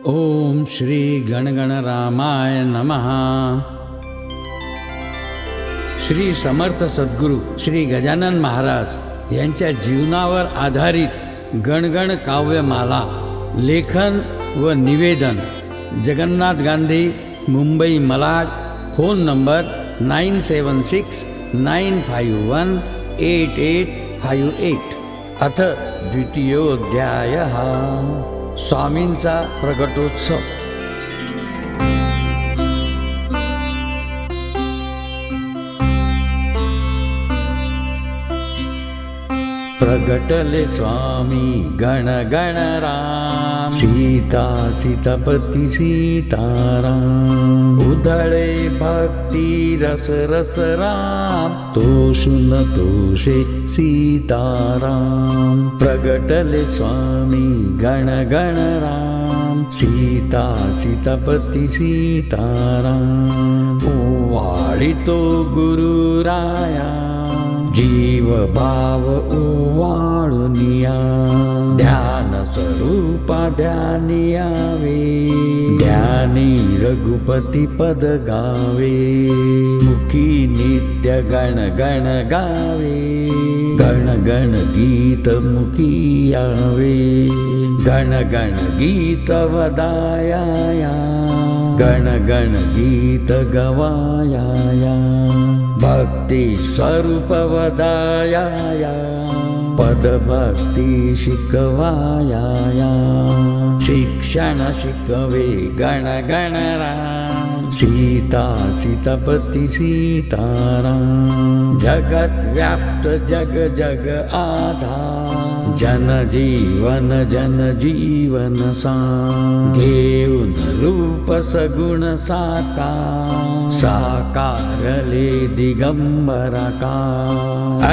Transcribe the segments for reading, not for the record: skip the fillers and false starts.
ओम श्री गणगणरामाय नमः. श्री समर्थ सद्गुरू श्री गजानन महाराज यांच्या जीवनावर आधारित गणगण काव्यमाला लेखन व निवेदन जगन्नाथ गांधी, मुंबई मलाड. Phone number 9769518858. अथ द्वितीयोध्यायः. स्वामींचा प्रकटोत्सव. प्रगटले स्वामी गण गण राम, सीता सीतापती सीताराम. उधळे भक्ती रस रस राम, तोषुन तोषे सीताराम. प्रगटले स्वामी गण गण राम, सीता सीतापती सीताराम. ओवाळितो गुरुराया, जीव भाव ओवाळुनिया. ध्यान स्वरूपा ध्यानियावे, ध्यानी रघुपती पद गावे. मुखी नित्य गण गण गावे, गण गण गीत मुखी यावे. गण गण गीत वदाया, गण गण गीत गवाया. भक्ती स्वरूप वदाया, पद भक्ती शिकवाया. शिक्षण शिकवे गण गण राम, सीता सीतापती सीताराम. जगत व्याप्त जग जग आधार, जन जीवन सा. घेऊन रूप सगुण साकारले दिगंबरा का.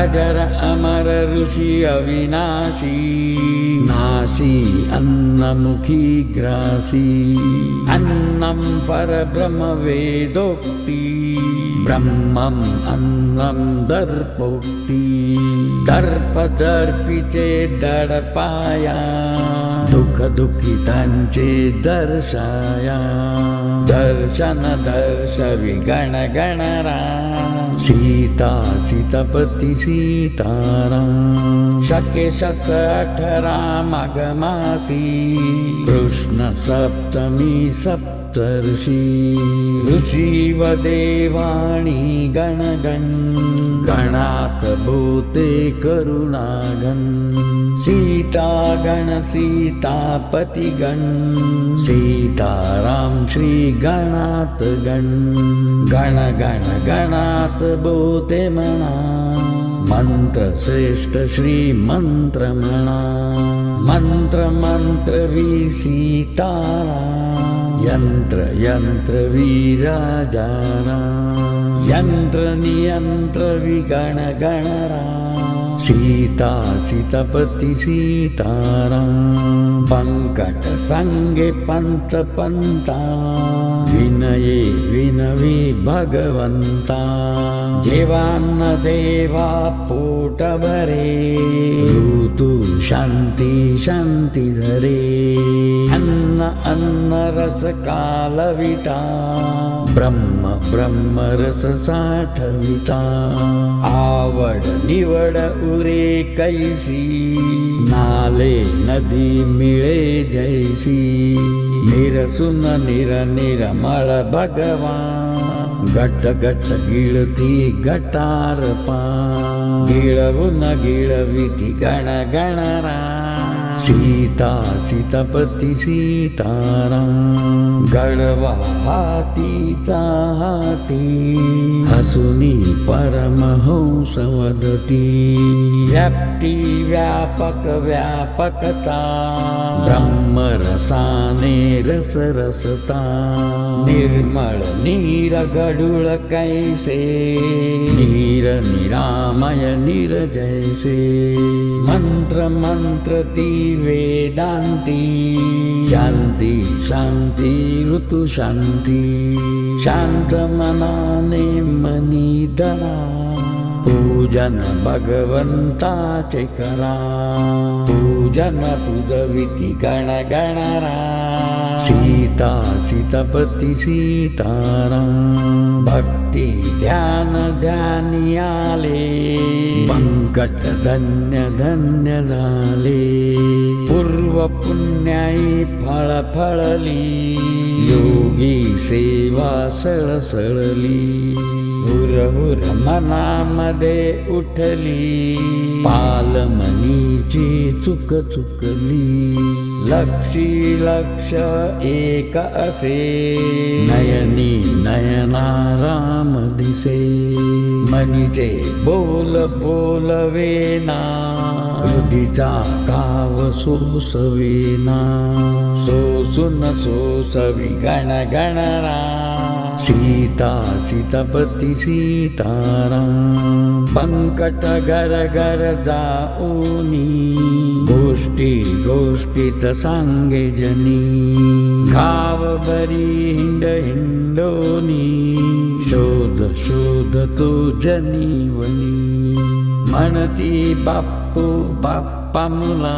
अजर अमर ऋषी अविनाशी, नाशी अन्नमुखी ग्रासी. अन्नं परब्रह्म वेदोक्ती, ब्रह्मम् अन्नं दर्पोक्ती. दर्पिचे दडपाया, दुःख दुःखितांचे दर्शाया. दर्शन दर्शवी गण गण राम, सीता सीतापती सीताराम. शके 18 माघमासी, कृष्ण सप्तमी सप्तर्षी. ऋषी व देवाणी गण गण, गणात भूते करुणागण. सीता गण सीतापती गण, सीताराम श्री गणात गण. गण गण गणात भूते म्हणा, मंत्र श्रेष्ठ श्री मंत्र म्हणा. मंत्र मंत्र वी सीताराम, यंत्र यंत्र वी राजाराम. यंत्र नियंत्र वि गण गण राम, सीता सीतापती सीताराम. पंकट संगे पंत पंता, विनये विनवी भगवंता. जेवान्न देवा पोट भरे, ऋतू शांती शांती धरे. अन्न अन्न रस कालविता, ब्रह्म ब्रह्म रस साठविता. आवड निवड उरे कैसी, नाले नदी मिळे जैसी. निरसुन निरमळ भगवान, गट गट गिळती गटार पा. गिळवून गिळविती गण गण राम, सीता सीतापती सीताराम. गडवा हातीचा हाती, हसुनी परमहंस वदती. व्याप्ती व्यापक व्यापकता, ब्रह्मरसाने रस रसता. निर्मळ नीर गडुळ कैसे, नीर निरामय नीर जैसे. मंत्र मंत्र ती वेदांती, शांती शांती ऋतु शांती. शांत मनाने मनी धरा, पूजन भगवंताचे करा, पूजन पूजविती गण गणरा, सीता सीतापती सीताराम, भक्ती ध्यान ध्यानी आले, पंकज धन्य धन्य झाले, पूर्व पुण्याई फळ फळली, योगी सेवा सळसळली, हुर हुर मनामध्ये उठली, पालमणीची चुक चुकली, लक्षी लक्ष एक असे, नयनी नयना राम दिसे, मनीचे बोल बोलवेना, हृदीचा काव सोसवेना, सोसून सोसवी गण गणरा, सीता सीतापती सीताराम, पंकट गर गर जाऊनी, गोष्टी गोष्टीत सांगे जनी, गाव बरी हिंड हिंडोनी, शोध शोध तो जनीवनी, म्हणती बाप्पू बाप्पा मुला,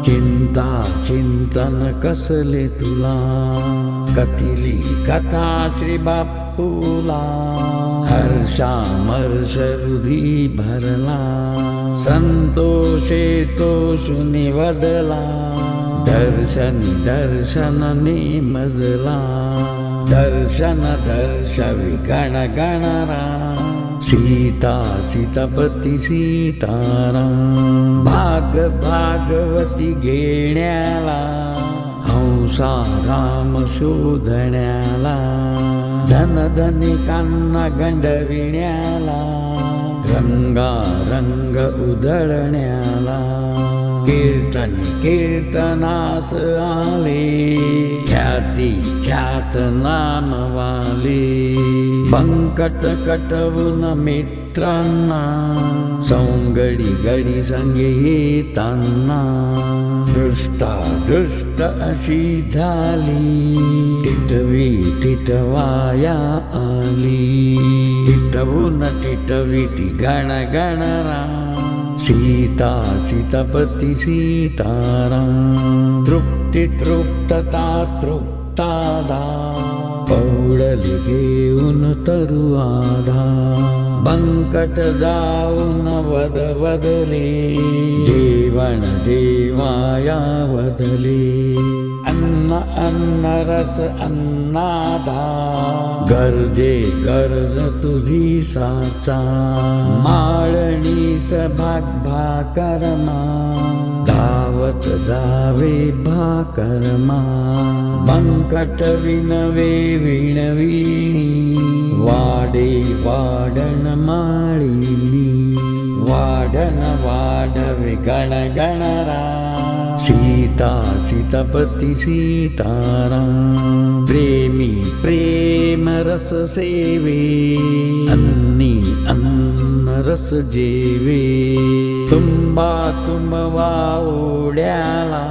चिंता चिंतन कसले तुला, कथिली कथा श्री बाप्पूला, हर्षामर्ष हृदय भरला, संतोषे तो शुनी वदला, दर्शन दर्शनने मजला, दर्शन दर्शवी गण गणरा, सीता सीतापती सीताराम, भाग भागवती घेण्याला, हंसा राम शोधण्याला, धन धनिकांना गंडविण्याला, रंगा रंग उधळण्याला, कीर्तन कीर्तनास आले, ख्याती ख्यात नामवाले, पंकट कटवून मित्रांना, सौंगडी गडी संगे येताना, दृष्टा दृष्ट अशी झाली, टिटवी टिटवाया आली, टिटवून टिटवीटी गण गणरा, सीता सीतापती सीताराम, तृप्ती तृप्तता तृप्तादा, पौडली घेऊन तरुआधा, बंकट जाऊन वद वदले, जेवण देवाया वदले, अन्न अन्न रस अन्नाधा, गरजे गरज तुझी साचा, माळणीस भाग भाकरमा, धावत जावे भाकरमा, बंकट विनवे विणविणी, वाडे वाडण माळिली, वाडण वाढवे गण गणरा, सीता सीतापती सीताराम, प्रेमी प्रेम रस सेवे, अन्नी अन्न रस जेवे, तुंबा तुंबवा ओढ्याला,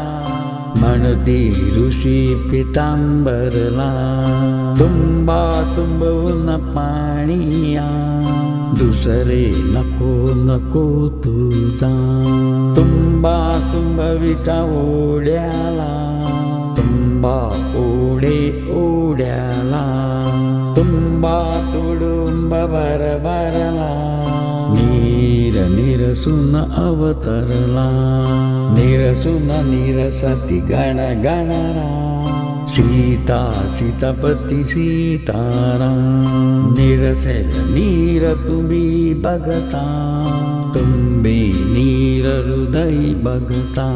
म्हणती ऋषी पितांबरला, तुंबा तुंबवून पाणिया, दुसरे नको नको तुझा, तुंबा तुंबविता ओढ्याला, तुंबा ओढे ओढ्याला, तुंबा तुडुंब भरभरला, नीर निरसून अवतरला, निरसून निरसती गण गणरा, सीता सीतापती सीताराम, निरसेल नीर तुम्ही बघता, तुंबे नीर हृदय बघता,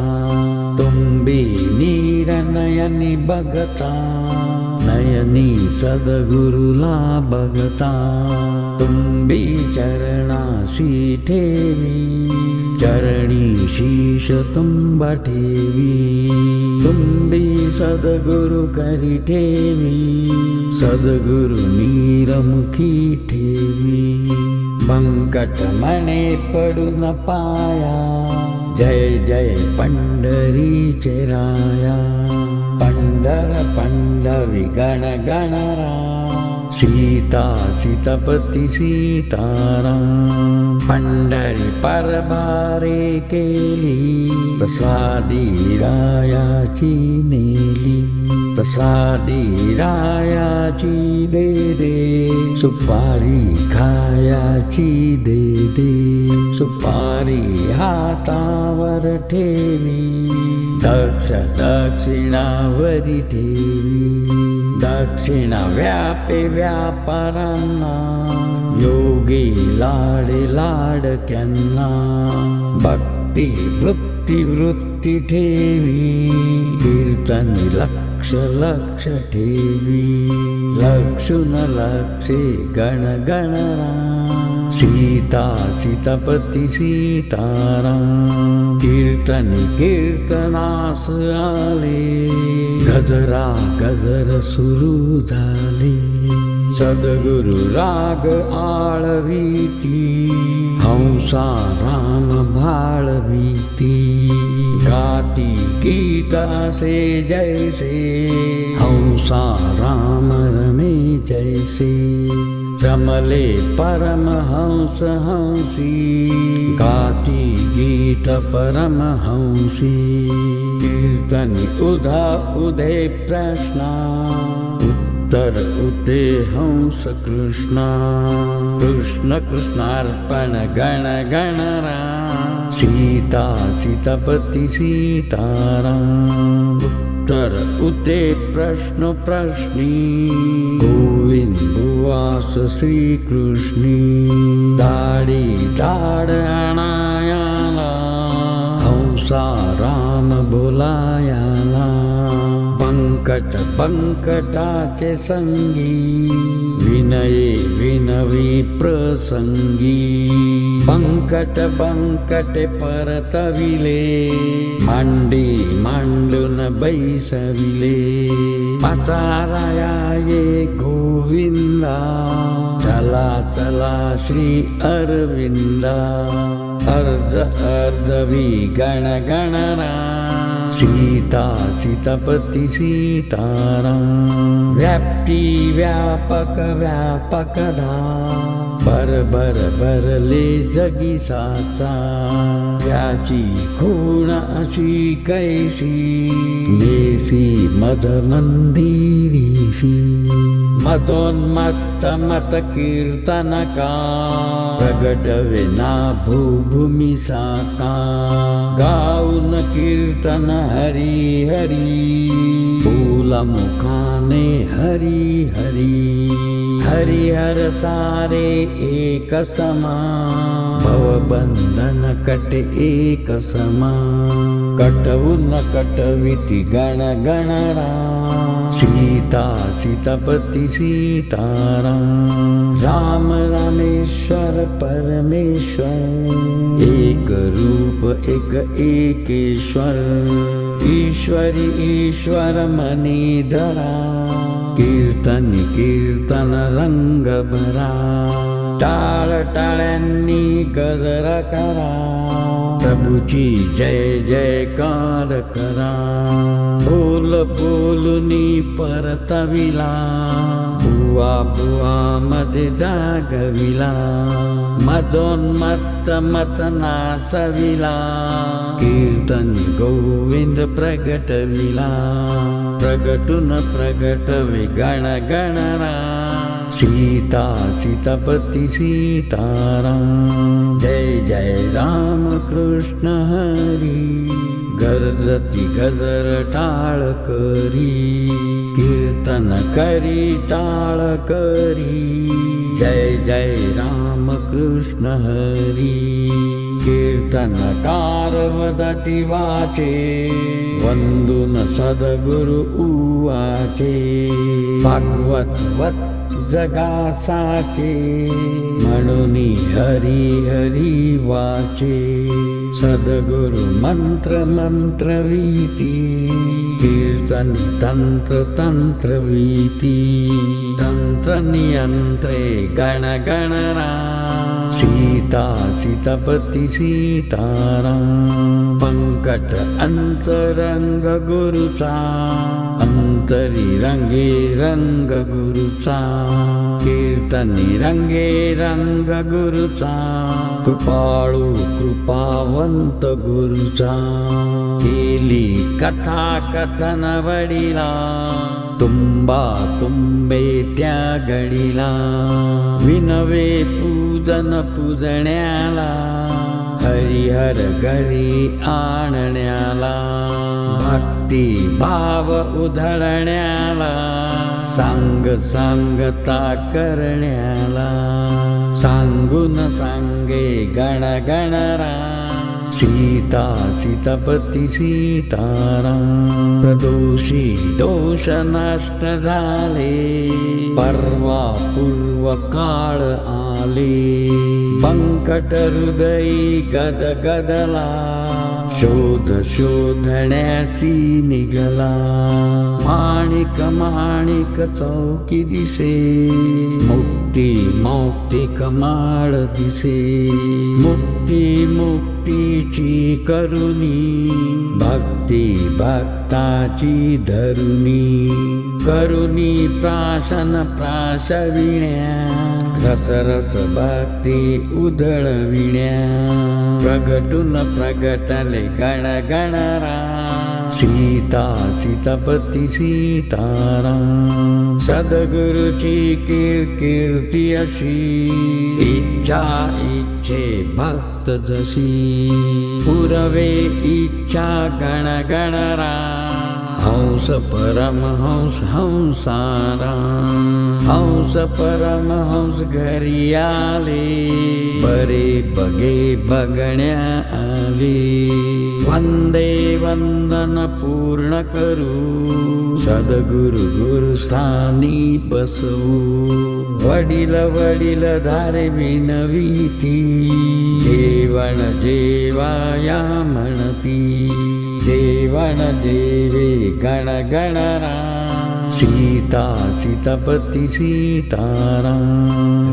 तुंबे नीर नयनी बघता, नयनी सद्गुरुला बघता, तुंबी चरणाशी ठेवी, चरणी शीश तुंबा ठेवी, तुंबी सद्गुरु करी ठेवी, सद्गुरु नीरमुखी ठेवी, बंकट मने पडून पाया, जय जय पंढरीचे राया, पंढर पंढवी गण गणरा, सीता सीतापती सीताराम पंढरी परभारे केली प्रसादी रायाची नेली प्रसादी रायाची दे दे सुपारी खायाची दे दे सुपारी हातावर ठेवी दक्षिणावरी ठेवी दक्षिणा व्यापे व्यापारांना योगी लाडे लाडक्यांना भक्ती वृत्ती ठेवी कीर्तनी लक्ष लक्ष ठेवी लक्षुन लक्षे गण गणराम सीता सीतापती सीताराम कीर्तनी कीर्तनास आले गजरा गजर सुरू झाले सद्गुरु राग आळवीती हंसा राम भाळवीती गाती गीतासे जैसे हंसा राम रमे जैसे रमले परमहंस हंसी गाती गीत परमहंसी कीर्तनी उधा उदे प्रश्ना उत्तर उते हंस कृष्णा कृष्ण कृष्णार्पण गण गणराम सीता सीतापती सीताराम उत्तर उते प्रश्न प्रश्नी गोविंद भुवास श्रीकृष्णी दाढी दाढ आणायाला हंसा राम बोलायाला पंकटाचे संगी विनये विनवी प्रसंगी पंकट परतविले मांडी मांडून बैसविले पाचाराया ये गोविंदा चला चला श्री अरविंदा अर्ज अर्जवी गण गणराम सीता सीतापती सीताराम व्याप्ती व्यापक व्यापक धाम भरले जगी साचा याची खूण अशी कैसी नेसी मध मंदिरीसी मदोन्मत्त मत कीर्तनका प्रगटवे ना भूभूमी साका गाऊन कीर्तन हरी हरी बोला मुखाने हरी हरी हरिहर सारे एक समान भवबंधन कट एक समान कटवून कटविती गण गणराम सीता सीतापती सीताराम राम रामेश्वर परमेश्वर एक रूप एक एकेश्वर ईश्वरी ईश्वर मनीधरा कीर्तन कीर्तन रंग भरा टाळ टाळ्यांनी गजर करा प्रभूची जय जयकार करा बोल बोलुनी परतविला बुवा बुवा मध्ये जागविला मदोन्मत्त मत नासविला कीर्तन गोविंद प्रगटविला प्रगटून प्रगटवे गण गणराम सीता सीतापती सीताराम जय जय राम कृष्ण हरी गरजती गजर टाळ करी कीर्तन करी टाळ करी जय जय राम कृष्ण हरी कीर्तनकार वदति वाचे वंदून सद्गुरु उवाचे भागवत वत जगासाचे म्हणून हरी हरी वाचे सद्गुरु मंत्र मंत्रवीती कीर्तन तंत्र तंत्रवीती तंत्र नियंत्रे गण गणराम सीता सीतापती सीताराम पंकट अंतरंग गुरुचा अंतरी रंगे रंग गुरुचा कीर्तनी रंगे रंग गुरुचा कृपाळू कृपावंत गुरुचा केली कथा कथन वडिला तुंबा तुंबे त्या घडीला विनवे पूजन पूजण्याला हरिहर घरी आणण्याला भक्ती भाव उधळण्याला सांग सांगता करण्याला सांगून सांगे गण गणराम सीता सीतापती सीताराम प्रदोषी दोष नष्ट झाले परवा पूर्व काळ आले पंकट हृदयी गद गदला शोध शोधण्यासी निघला माणिक माणिक चौकी दिसे मुक्ती मौक्तिक माळ दिसे मुक्ती मुक्तीची करुणी भक्ती भक्ताची धरुणी करुणी प्राशन प्राशविण्या रस रस भक्ती उधळविण्या प्रगटून प्रगटले गण गणराम सीता सीतापती सीताराम सद्गुरुची कीर्ती अशी इच्छा इच्छे भक्त जशी पुरवे इच्छा गण गणराम हंस परमहंस हंसाराम हंस परमहंस घरी आले बरे बगे बघण्या आले वंदे वंदन पूर्ण करू सद्गुरु गुरुस्थानी बसवू वडील वडील धारे विनविती जेवण जेवाया म्हणती जेवण जेवे गण गणराम सीता सीतापती सीताराम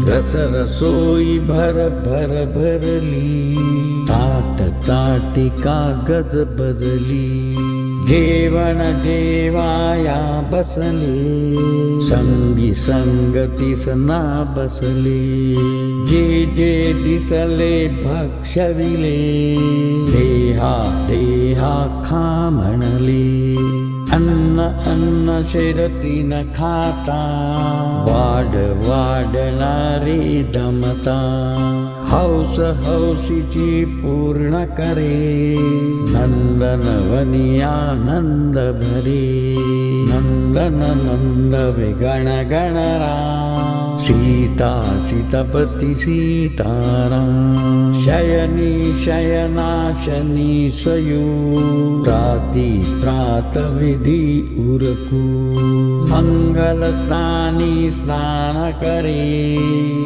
रस रसोई भर भर भरली ताट ताटिका गज बजली जेवण जेवाया बसले संगी संगतीस ना बसले जे जे दिसले भक्षविले देहा देहा खा म्हणले अन्न अन्न शिरती न खाता वाढ वाढणारे दमता हौस हौशीची पूर्ण करे नंदन वनी आनंद भरे नंदन नंद गण गणराम सीता सीतापती सीताराम शयनी शयनाशनी सयू प्राती प्रातविधी उरकू मंगल स्नानी स्नान करे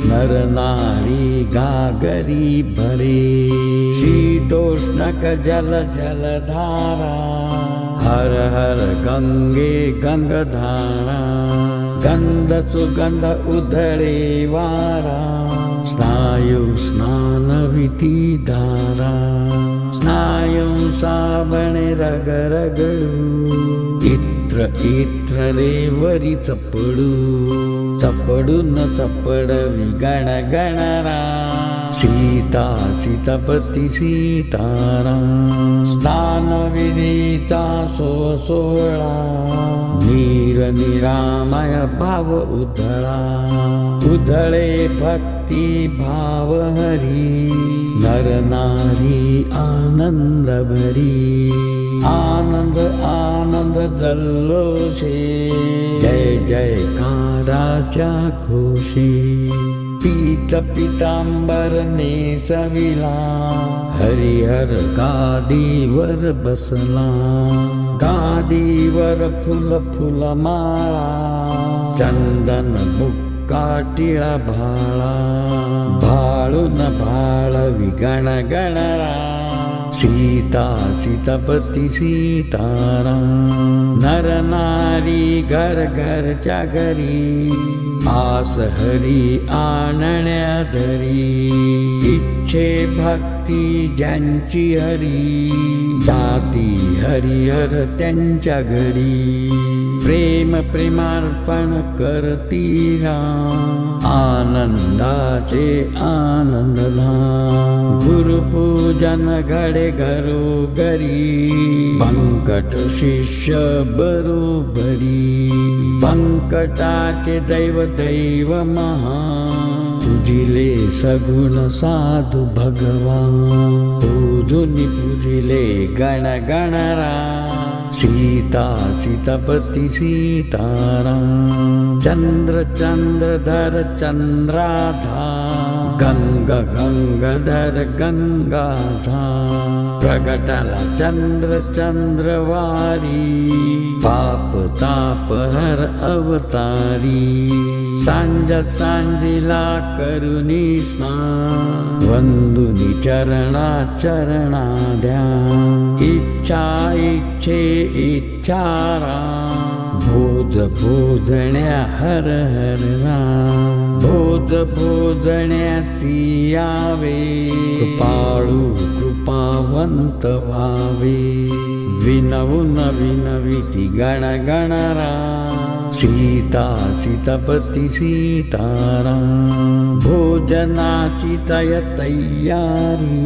नर नारी घागरी भरे शीतोष्णक जल जलधारा हर हर गंगे गंगधारा गंध सुगंध उधळे वारा स्नायू स्नान विधी धारा स्नायू साबणे रग रगडू इत्र इत्र रेवरी चपडू चपडून चपडवी गण गणराम सीता सीतापती सीताराम स्नान विधीचा सोळा नीर निरामय भाव उधळा उधळे भक्ती भाव हरी नर नारी आनंद भरी आनंद आनंद जल्लोषे जय जयकाराच्या घोषे पीत पितांबर नेसविला हरिहर गादीवर बसला गादीवर फुल फुल माळा चंदन बुक्का टिळा भाळा भाळून भाळवी गण गणरा सीता सीतापती सीताराम। नर नारी घर घरच्या घरी आस हरी आणण्या धरी। इच्छे भक्ती ज्यांची हरी जाती हरिहर त्यांच्या घरी। प्रेम प्रेमार्पण करती राम आनंदाचे आनंद धाम। गुरुपूजन घडे घरोघरी पंकट शिष्य बरोबरी। पंकटाचे दैव दैव महा पूजिले सगुण साधू भगवान। पूजुनी पूजिले गण गणराम सीता सीतापती सीताराम। चंद्र चंद्रधर चंद्राधार गंगा गंगाधर गंगाधार। प्रगटाला चंद्र चंद्रवारी पाप ताप हर अवतारी। सांज सांजिला करुणी स्नान वंदुनी चरणा चरणा ध्यान। इच्छा इच्छे इच्छारा भोज भोजण्या हर हर राम। भोज भोजण्या सियावे कृपाळू कृपावंत व्हावे। विनवून विनविती गण गणराम सीता सीतापती सीताराम। भोजनाची तयारी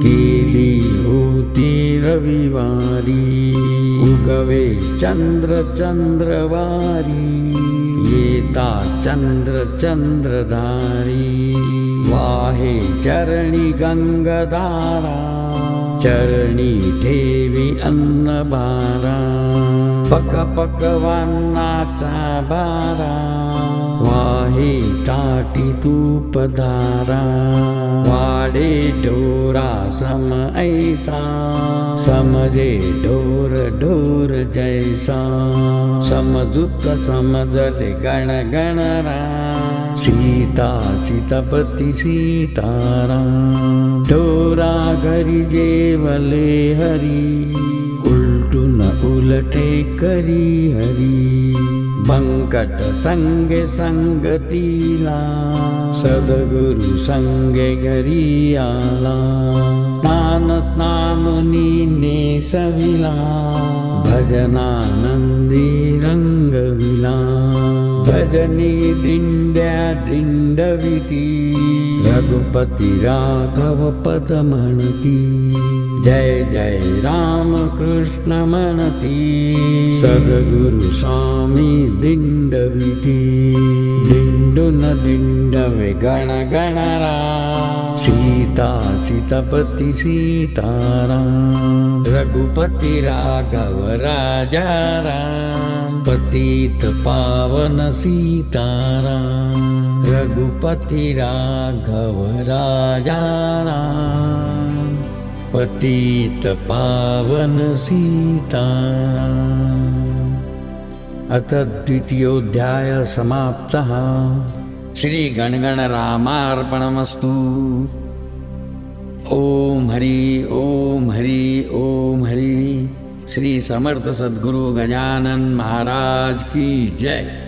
केली होती रविवारी। उगवे चंद्र चंद्रवारी येता चंद्र चंद्रधारी। वाहे चरणी गंगाधारा चरणी ठेवी अन्नभारा। पक पकवानाचा बारा वाहे ताटी तूपधारा। वाडे ढोरा सम ऐसा समजे ढोर ढोर जैसा। समजुत समजले गण गणरा सीता सीतापती सीताराम। ढोरा घरी जेवले हरी उलटून उलटे करी हरी। बंकट संगे संगतीला सद्गुरु संगे घरी आला। स्नान स्नानुनी नेसविला भजनानंदी रंगविला। भजनी दिंड्या दिंडविती रघुपती राघव पद म्हणती। जय जय राम कृष्ण म्हणती सद्गुरु स्वामी दिंडविती। दिंडुन दिंडवे गण गणरा सीता सीतापती सीताराम। रघुपती राघव राजा राम पतित पावन सीताराम। रघुपती राघव राजा राम पतित पावन सीताराम। अथ द्वितीयोऽध्याय समाप्तः। श्री गणगण रामार्पणमस्तु। ओम हरि ओम हरि ओम हरि। श्री समर्थ सद्गुरु गजानन महाराज की जय।